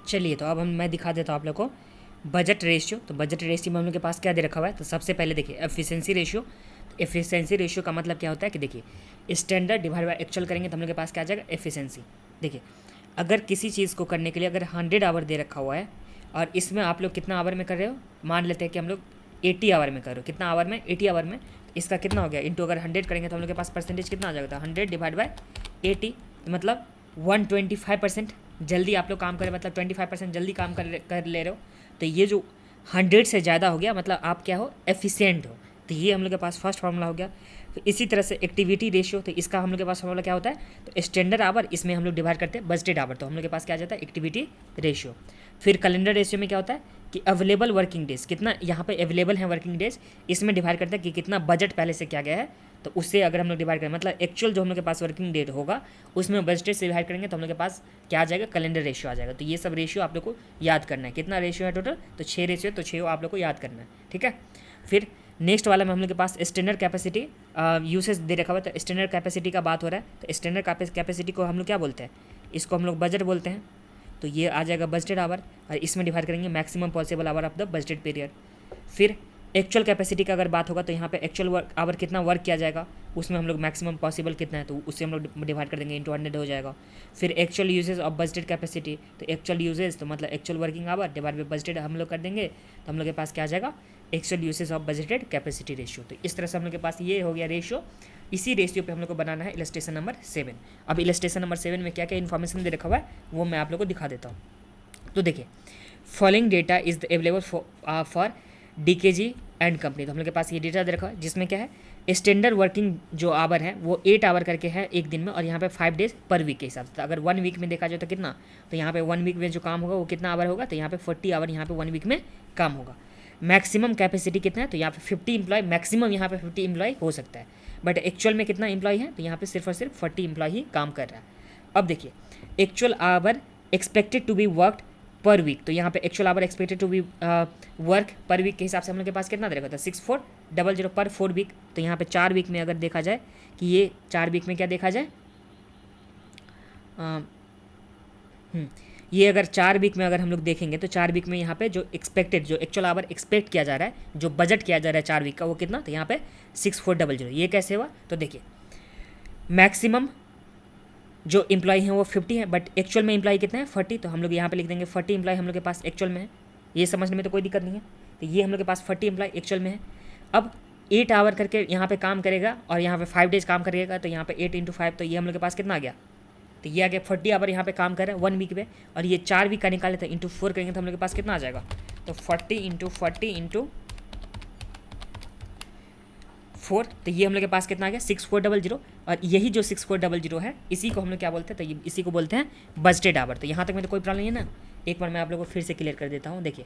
चलिए तो अब मैं दिखा देता हूँ आप लोग को बजट रेशियो। तो बजट रेशियो में हम लोग के पास क्या दे रखा हुआ है। तो सबसे पहले देखिए एफिशिएंसी रेशियो। एफिशिएंसी रेशियो का मतलब क्या होता है कि देखिए स्टैंडर्ड डिवाइड बाय एक्चुअल करेंगे तो हम लोग के पास क्या आ जाएगा एफिशिएंसी। देखिए अगर किसी चीज़ को करने के लिए अगर 100 आवर दे रखा हुआ है और इसमें आप लोग कितना आवर में कर रहे हो, मान लेते हैं कि हम लोग 80 आवर में कर रहे हो। कितना आवर में? 80 आवर में। इसका कितना हो गया इंटू अगर 100 करेंगे तो हम लोग के पास परसेंटेज कितना आ जाएगा। 100 डिवाइड बाय 80 मतलब 125% जल्दी आप लोग काम करें, मतलब 25% जल्दी काम कर ले रहे हो। तो ये जो 100 से ज़्यादा हो गया मतलब आप क्या हो, एफिशिएंट हो। तो ये हम लोग के पास फर्स्ट फार्मूला हो गया। तो इसी तरह से एक्टिविटी रेशियो, तो इसका हम लोग के पास फार्मूला क्या होता है, तो स्टैंडर्ड आवर, इसमें हम लोग डिवाइड करते हैं बजटेड आवर, तो हम लोग के पास क्या आ जाता है एक्टिविटी रेशियो। फिर कैलेंडर रेशियो में क्या होता है कि अवेलेबल वर्किंग डेज, कितना यहाँ पे अवेलेबल है वर्किंग डेज, इसमें डिवाइड करते हैं कि कितना बजट पहले से किया गया है। तो उससे अगर हम लोग डिवाइड करें मतलब एक्चुअल जो हम लोग के पास वर्किंग डेट होगा उसमें बजटेड से डिवाइड करेंगे तो हम लोग के पास क्या आ जाएगा, कैलेंडर रेशियो आ जाएगा। तो ये सब रेशियो आप लोग को याद करना है। कितना रेशियो है टोटल, तो 6 रेशियो, तो 6 आप लोग को याद करना है, ठीक है। फिर नेक्स्ट वाला में हम लोग के पास स्टैंडर्ड कैपेसिटी यूसेज दे रखा हुआ है। तो स्टैंडर्ड कैपेसिटी का बात हो रहा है। तो स्टैंडर्ड कैपेसिटी को हम लोग क्या बोलते हैं, इसको हम लोग बजट बोलते हैं। तो ये आ जाएगा बजटेड आवर और इसमें डिवाइड करेंगे maximum possible hour of the budgeted period. फिर एक्चुअल कैपेसिटी का अगर बात होगा तो यहाँ पे एक्चुअल वर्क आवर कितना वर्क किया जाएगा, उसमें हम लोग मैक्सिमम पॉसिबल कितना है तो उससे हम लोग डिवाइड कर देंगे, इंटू 100 हो जाएगा। फिर actual usage of budgeted capacity, तो एक्चुअल यूजेज तो मतलब actual working hour divide by budgeted हम लोग कर देंगे तो हम लोग के पास क्या आ जाएगा, actual usage of budgeted capacity ratio. तो इस तरह से हम लोग के पास ये हो गया रेशियो। इसी रेशियो पे हम लोग को बनाना है इलस्ट्रेशन नंबर 7। अब इलस्ट्रेशन नंबर 7 में क्या क्या इन्फॉर्मेशन दे रखा हुआ है वो मैं आप लोग को दिखा देता हूँ। तो देखिए following data is available for DKG and company. तो हम लोग के पास ये डेटा दे रखा है जिसमें क्या है स्टैंडर्ड वर्किंग जो आवर है वो 8 आवर करके है एक दिन में, और यहाँ पे 5 डेज पर वीक के हिसाब से। तो अगर 1 वीक में देखा जाए तो कितना, तो यहाँ पे 1 वीक में जो काम होगा वो कितना आवर होगा, तो यहाँ पे 40 आवर यहाँ पे 1 वीक में काम होगा। मैक्सिमम कैपेसिटी कितना है, तो यहाँ पे 50 एम्प्लॉय, मैक्सिमम यहाँ पे 50 एम्प्लॉय हो सकता है, बट एक्चुअल में कितना एम्प्लॉय है, तो यहाँ पे सिर्फ और सिर्फ 40 एम्प्लॉय ही काम कर रहा है। अब देखिए actual hour expected to be worked per week, तो यहाँ पे actual hour expected to be work per week के हिसाब से हम लोग के पास कितना दे रखा था, 6400 पर 4 वीक। तो यहाँ पे 4 वीक में अगर देखा जाए कि ये 4 वीक में क्या देखा जाए, ये अगर 4 वीक में अगर हम लोग देखेंगे तो 4 वीक में यहाँ पे जो एक्सपेक्टेड, जो एक्चुअल आवर एक्सपेक्ट किया जा रहा है, जो बजट किया जा रहा है 4 वीक का वो कितना, तो यहाँ पे 6400। ये कैसे हुआ, तो देखिए मैक्सिमम जो इम्प्लॉय हैं वो 50 है, बट एक्चुअल में इम्प्लॉय कितना है 40। तो हम लोग यहाँ पे लिख देंगे 40 इम्प्लॉय हम लोग के पास एक्चुअल में है। ये समझने में तो कोई दिक्कत नहीं है। तो ये हम लोग के पास 40 इम्प्लॉय एक्चुअल में है। अब 8 आवर करके यहाँ पे काम करेगा और यहाँ पे 5 डेज काम करेगा, तो यहाँ पे 8 × 5, तो ये हम लोग के पास कितना आ गया, तो ये आ गया 40 आवर यहाँ पे काम कर रहा है 1 वीक में। और ये 4 वीक का निकाले तो इंटू 4 करेंगे तो हम लोग के पास कितना आ जाएगा, तो 40 × 40 × 4, तो ये हम लोग के पास कितना आ गया 6400। और यही जो 6400 है इसी को हम लोग क्या बोलते हैं, तो ये इसी को बोलते हैं बजटेड आवर। तो यहाँ तक में तो कोई प्रॉब्लम नहीं है ना। एक बार मैं आप लोगों को फिर से क्लियर कर देता हूँ। देखिए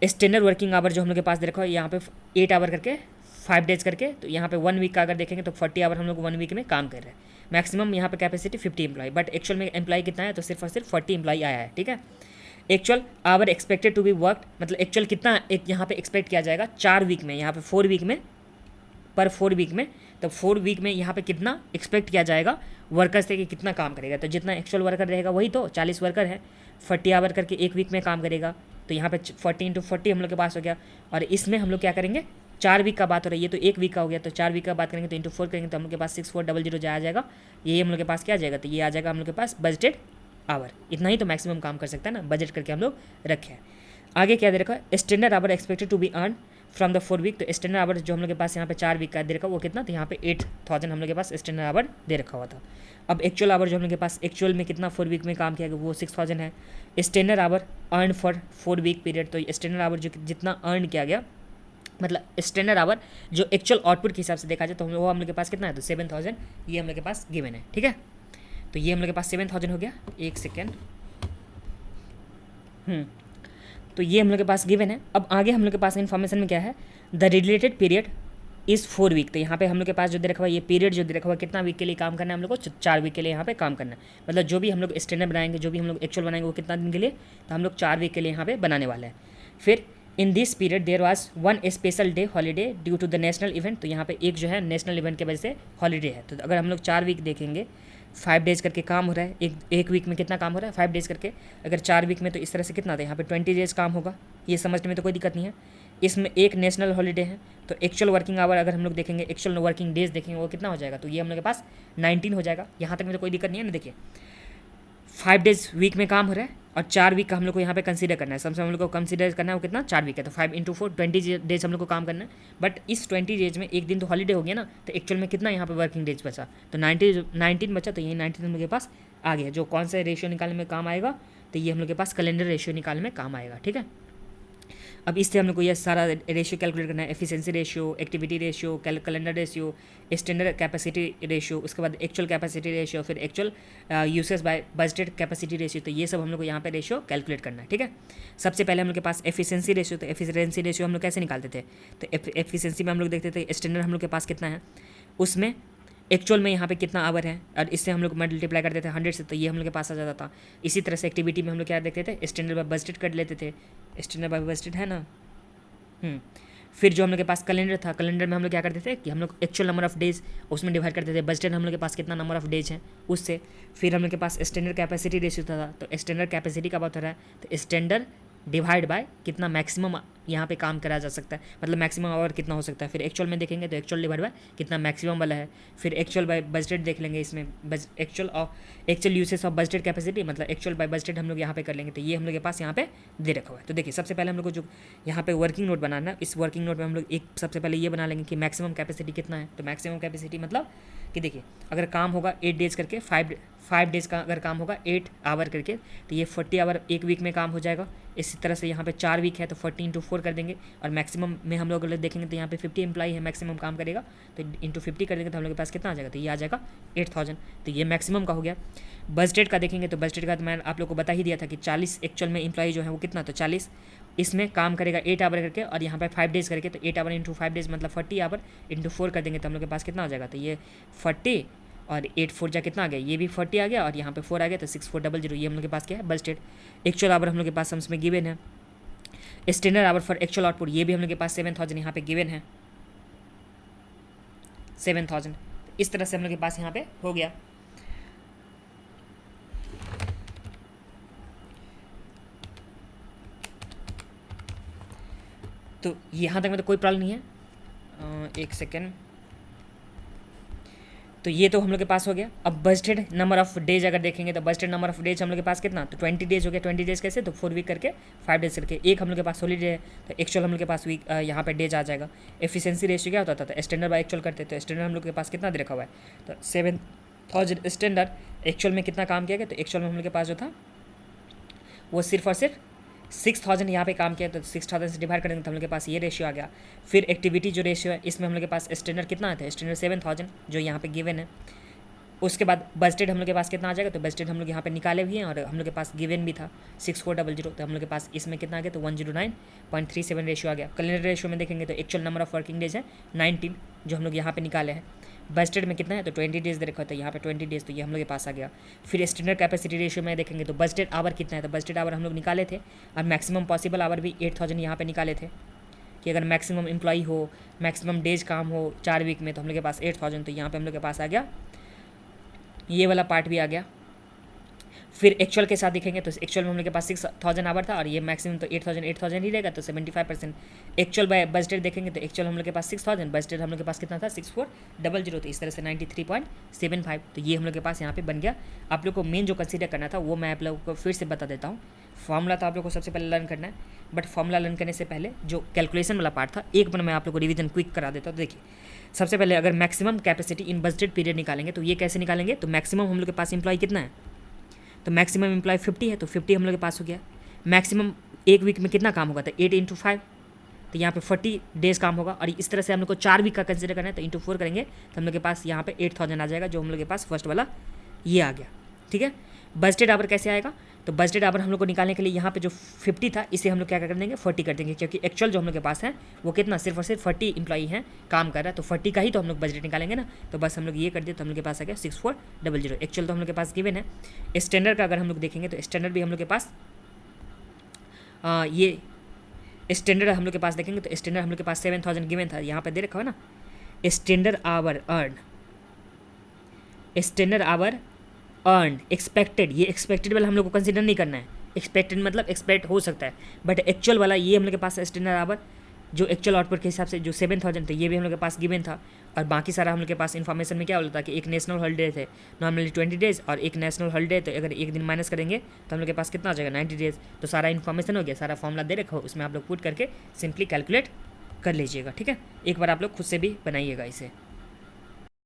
स्टैंडर्ड वर्किंग आवर जो हम लोग के पास दे रखा है यहाँ पे 8 आवर करके 5 डेज करके, तो यहाँ पे 1 वीक का अगर देखेंगे तो 40 आवर हम लोग 1 वीक में काम कर रहे हैं। मैक्सिमम यहाँ पे कैपेसिटी 50 एम्प्लॉय, बट एक्चुअल में एम्प्लॉय कितना है, तो सिर्फ और सिर्फ 40 एम्प्लॉय आया है, ठीक है। Actual hour expected to be worked, मतलब एक्चुअल कितना एक यहाँ पे एक्सपेक्ट किया जाएगा 4 वीक में, यहाँ पे 4 वीक में पर 4 वीक में। तो 4 वीक में यहाँ पे कितना एक्सपेक्ट किया जाएगा वर्कर से कि कितना काम करेगा, तो जितना एक्चुअल वर्कर रहेगा वही, तो 40 वर्कर है, 40 आवर करके 1 वीक में काम करेगा। तो यहाँ पे 40 × 40 हम लोग के पास हो गया। और इसमें हम लोग क्या करेंगे, 4 वीक का बात हो रही है, तो 1 वीक का हो गया, तो 4 वीक का बात करेंगे तो इंटू 4 करेंगे तो हम लोग के पास 6400 जाया जाएगा। ये हम लोग के पास क्या आ जाएगा, तो ये आ जाएगा हम लोग के पास बजटेड आवर। इतना ही तो मैक्सिमम काम कर सकता है ना, बजट करके हम लोग रखे हैं। आगे क्या दे रखा है, standard hour expected to be earn from the 4 week. तो स्टैंडर्ड आवर जो हम लोग के पास यहाँ पे 4 वीक का दे रखा वो कितना, तो यहाँ पे 8000 हम लोग के पास स्टैंडर्ड आवर दे रखा हुआ था। अब एक्चुअल आवर जो हम लोग के पास एक्चुअल में कितना 4 वीक में काम किया गया वो 6000 है। Standard hour earn for 4 week period, तो स्टैंडर्ड आवर जो जितना अर्न किया गया, मतलब स्टैंडर्ड आवर जो एक्चुअल आउटपुट के हिसाब से देखा जाए तो वो हम लोग के पास कितना है, तो 7000 ये हम लोग के पास गिवन है, ठीक है। तो ये हम लोग के पास 7000 हो गया। एक सेकेंड, तो ये हम लोग के पास गिवन है। अब आगे हम लोग के पास इन्फॉर्मेशन में क्या है, the related period is 4 week. तो यहाँ पे हम लोग के पास जो दे रखा हुआ ये पीरियड जो दे रखा हुआ कितना वीक के लिए काम करना है हम लोग को, 4 वीक के लिए यहाँ पे काम करना है। मतलब जो भी हम लोग स्टैंडर्ड बनाएंगे, जो भी हम लोग एक्चुअल बनाएंगे वो कितना दिन के लिए, तो हम लोग 4 वीक के लिए यहाँ पे बनाने वाले हैं। फिर in this period there was 1 special day holiday due to the national event. तो यहाँ पे एक जो है नेशनल इवेंट की वजह से हॉलीडे है। तो अगर हम लोग 4 वीक देखेंगे, 5 डेज करके काम हो रहा है, एक वीक में कितना काम हो रहा है 5 डेज करके, अगर 4 वीक में तो इस तरह से कितना था यहाँ पे 20 डेज काम होगा, ये समझने में तो कोई दिक्कत नहीं है। इसमें एक नेशनल हॉलीडे है, तो एक्चुअल वर्किंग आवर अगर हम लोग देखेंगे, एक्चुअल वर्किंग डेज देखेंगे वो कितना हो जाएगा, तो ये हम लोग के पास 19 हो जाएगा। यहाँ तक में तो कोई दिक्कत नहीं है ना। देखिए 5 डेज वीक में काम हो रहा है और 4 वीक का हम लोग को यहाँ पे कंसीडर करना है, समझ हम लोग को कंसीडर करना है वो कितना 4 वीक है, तो 5 इंटू 4 20 डेज हम लोग को काम करना है। बट इस 20 डेज में एक दिन तो हॉलीडे हो गया ना, तो एक्चुअल में कितना यहाँ पे वर्किंग डेज बचा, तो 19 बचा, तो ये 19 हम लोग के पास आ गया। जो कौन सा रेशियो निकालने में काम आएगा, तो ये हम लोग के पास कैलेंडर रेशियो निकालने में काम आएगा, ठीक है। अब इससे हम लोग को यह सारा रेशियो कैलकुलेट करना है, efficiency ratio, activity ratio, calendar ratio, standard capacity ratio, उसके बाद एक्चुअल कैपेसिटी रेशियो, फिर actual usage bye budgeted capacity ratio, तो ये सब हम लोग को यहाँ पे रेशियो कैलकुलेट करना है, ठीक है। सबसे पहले हम लोग के पास एफिशिएंसी रेशियो, तो एफिशिएंसी रेशियो हम लोग कैसे निकालते थे, तो एफिशिएंसी में हम लोग देखते थे स्टैंडर्ड हम लोग के पास कितना है, उसमें एक्चुअल में यहाँ पे कितना आवर है, और इससे हम लोग मल्टीप्लाई करते थे 100 से, तो ये हम लोग के पास आ जाता था। इसी तरह से एक्टिविटी में हम लोग क्या देखते थे, स्टैंडर्ड बाय बजटेड कर लेते थे, स्टैंडर्ड बाय बजटेड है ना। फिर जो हम लोग के पास कैलेंडर था, कैलेंडर में हम लोग क्या करते थे कि हम लोग एक्चुअल नंबर ऑफ डेज उसमें डिवाइड करते थे, बजटेड हम लोग के पास कितना नंबर ऑफ डेज है उससे। फिर हम लोग के पास स्टैंडर्ड कैपेसिटी रेशियो था, तो स्टैंडर्ड कैपेसिटी का बात हो रहा है, तो स्टैंडर्ड डिवाइड बाय कितना मैक्सिमम यहाँ पे काम करा जा सकता है, मतलब मैक्सिमम आवर कितना हो सकता है। फिर एक्चुअल में देखेंगे तो एक्चुअल डिवाइड बाय कितना मैक्सिमम वाला है। फिर एक्चुअल बाय बजटेड देख लेंगे, इसमें actual usage of budgeted capacity, मतलब एक्चुअल बाय बजटेड हम लोग यहाँ पे कर लेंगे, तो ये हम लोग के पास यहाँ पे दे रखा हुआ है। तो देखिए सबसे पहले हम लोग को जो यहाँ पे वर्किंग नोट बनाना है, इस वर्किंग नोट में हम लोग एक सबसे पहले ये बना लेंगे कि मैक्सिमम कैपेसिटी कितना है। तो मैक्सिमम कैपेसिटी मतलब कि देखिए अगर काम होगा 8 डेज करके, 5 डेज का अगर काम होगा 8 आवर करके, तो ये 40 आवर एक वीक में काम हो जाएगा। इसी तरह से यहाँ पे 4 वीक है तो 40 इंटू 4 कर देंगे, और मैक्सिमम में हम लोग अगर देखेंगे तो यहाँ पे 50 एम्प्लॉई है, मैक्सिमम काम करेगा, तो इंटू 50 कर देंगे तो हम लोग के पास कितना आ जाएगा, तो ये आ जाएगा 8000। तो ये मैक्सिमम का हो गया। बजटेड का देखेंगे तो बजटेड का तो मैं आप लोग को बता ही दिया था कि 40 एक्चुअल में एम्प्लॉई जो है वो कितना, तो 40 इसमें काम करेगा 8 आवर करके, और यहाँ पे 5 डेज करके, तो 8 आवर इंटू 5 डेज मतलब 40 आवर इंटू 4 कर देंगे तो हम लोग के पास कितना आ जाएगा, तो ये 40 और 8 4 जा कितना आ गया, ये भी 40 आ गया और यहाँ पे 4 आ गया, तो 6400। ये हम लोग के पास क्या है, बजटेड। एक्चुअल आवर हम लोग के पास सम्स में गिवन है। Standard hour for actual output, ये भी हम लोग के पास 7000 यहाँ पे गिवन है, 7000। इस तरह से हम लोग के पास यहाँ पे हो गया। तो यहाँ तक में तो कोई प्रॉब्लम नहीं है। एक सेकेंड, तो ये तो हम लोग के पास हो गया। अब बजटेड नंबर ऑफ डेज अगर देखेंगे तो बजटेड नंबर ऑफ डेज हम लोग के पास कितना, तो 20 डेज हो गया। 20 डेज कैसे, तो 4 वीक करके 5 डेज करके, एक हम लोग के पास हॉलीडे है, तो एक्चुअल हम लोग के पास वीक यहाँ पे डेज आ जाएगा। एफिशिएंसी रेशियो क्या होता था, तो स्टैंडर्ड बाय एक्चुअल करते, तो स्टैंडर्ड हम लोग के पास कितना दे रखा हुआ है, तो 7000 स्टैंडर्ड। एक्चुअल में कितना काम किया गया, तो एक्चुअल में हम लोग के पास जो था वो सिर्फ और सिर्फ 6000 यहाँ पे काम किया, तो 6000 से डिवाइड करेंगे तो हम लोग के पास ये रेशियो आ गया। फिर एक्टिविटी जो रेशियो है इसमें हम लोग के पास स्टैंडर्ड कितना आता है, स्टैंडर्ड 7000 जो यहाँ पे गिवन है। उसके बाद बजटेड हम लोग के पास कितना आ जाएगा, तो बजटेड हम लोग यहाँ पे निकाले भी हैं और हम लोग के पास गिवन भी था 6400, तो हम लोग के पास इसमें कितना आ गया, तो 109.37 रेशियो आ गया। कैलेंडर रेशियो में देखेंगे तो actual number of working days है 19 जो हम लोग यहाँ पे निकाले हैं। बजटेड में कितना है, तो 20 डेज दे रखा है, तो यहाँ पे 20 डेज, तो ये हम लोग के पास आ गया। फिर स्टैंडर्ड कैपेसिटी रेशियो में देखेंगे तो बजटेड आवर कितना है, तो बजटेड आवर हम लोग निकाले थे और मैक्सिमम पॉसिबल आवर भी 8000 यहाँ पे निकाले थे कि अगर मैक्सिमम एम्प्लॉई हो, मैक्सिमम डेज काम हो 4 वीक में, तो हम लोग के पास 8000, तो यहाँ पे हम लोग के पास आ गया, ये वाला पार्ट भी आ गया। फिर एक्चुअल के साथ देखेंगे तो एक्चुअल में हम लोग के पास 6000 आवर था और ये मैक्सिमम तो 8000 ही रहेगा, तो 75%। एक्चुअल बाय बजटेड देखेंगे तो एक्चुअल हम लोग के पास 6000, बजटेड हम लोग के पास कितना था 6400, तो इस तरह से 93.75, तो ये हम लोग के पास यहाँ पे बन गया। आप लोग को मेन जो कंसीडर करना था वो मैं आप लोगों को फिर से बता देता हूँ। फॉर्मूला तो आप लोग को सबसे पहले लर्न करना है, बट फॉर्मूला लर्न करने से पहले जो कैलकुलेशन वाला पार्ट था एक बार मैं आप लोग को रिवीजन क्विक करा देता हूँ। देखिए सबसे पहले अगर maximum capacity in budgeted period निकालेंगे तो ये कैसे निकालेंगे, तो मैक्सिमम हम लोग के पास एम्प्लॉय कितना है, तो मैक्सिमम एम्प्लॉय 50 है, तो 50 हम लोग के पास हो गया। मैक्सिमम एक वीक में कितना काम होगा, तो 8 इंटू 5, तो यहाँ पे 40 डेज काम होगा। और इस तरह से हम लोग को 4 वीक का कंसिडर करना है, तो इंटू 4 करेंगे तो हम लोग के पास यहाँ पे 8000 आ जाएगा, जो हम लोग के पास फर्स्ट वाला ये आ गया। ठीक है, बजटेड आवर कैसे आएगा, तो बजटेड आवर हम लोग को निकालने के लिए यहाँ पे जो 50 था इसे हम लोग क्या कर देंगे 40 कर देंगे, क्योंकि एक्चुअल जो हम लोग के पास है वो कितना सिर्फ और सिर्फ 40 इंप्लॉई हैं काम कर रहा है, तो 40 का ही तो हम लोग बजट निकालेंगे ना। तो बस हम लोग ये कर दिए तो हम लोग के पास आ गया 6400। एक्चुअल तो हम लोग के पास गिवन है। स्टैंडर्ड का अगर हम लोग देखेंगे तो स्टैंडर्ड भी हम लोग के पास ये स्टैंडर्ड हम लोग के पास देखेंगे तो स्टैंडर्ड हम लोग के पास 7000 गिवन था, यहाँ पर दे रखा है ना। Standard hour earn, standard hour earn, expected, ये एक्सपेक्टेड वाला हम लोग को कंसिडर नहीं करना है। एक्सपेक्टेड मतलब एक्सपेक्ट हो सकता है, बट एक्चुअल वाला ये हम लोग के पास स्टैंडर्ड आवर जो एक्चुअल आउटपुट के हिसाब से जो 7000 थे ये भी हम लोग के पास गिवन था। और बाकी सारा हम लोग के पास इन्फॉर्मेशन में क्या बोलता कि एक नेशनल हॉलीडे थे नॉर्मली 20 डेज और एक नेशनल हॉलीडे, तो अगर एक दिन माइनस करेंगे तो हम लोग के पास कितना आ जाएगा 90 डेज। तो सारा इन्फॉर्मेशन हो गया, सारा फॉर्मूला दे रखा हो, उसमें आप लोग पुट करके सिंपली कैलकुलेट कर लीजिएगा। ठीक है, एक बार आप लोग खुद से भी बनाइएगा इसे।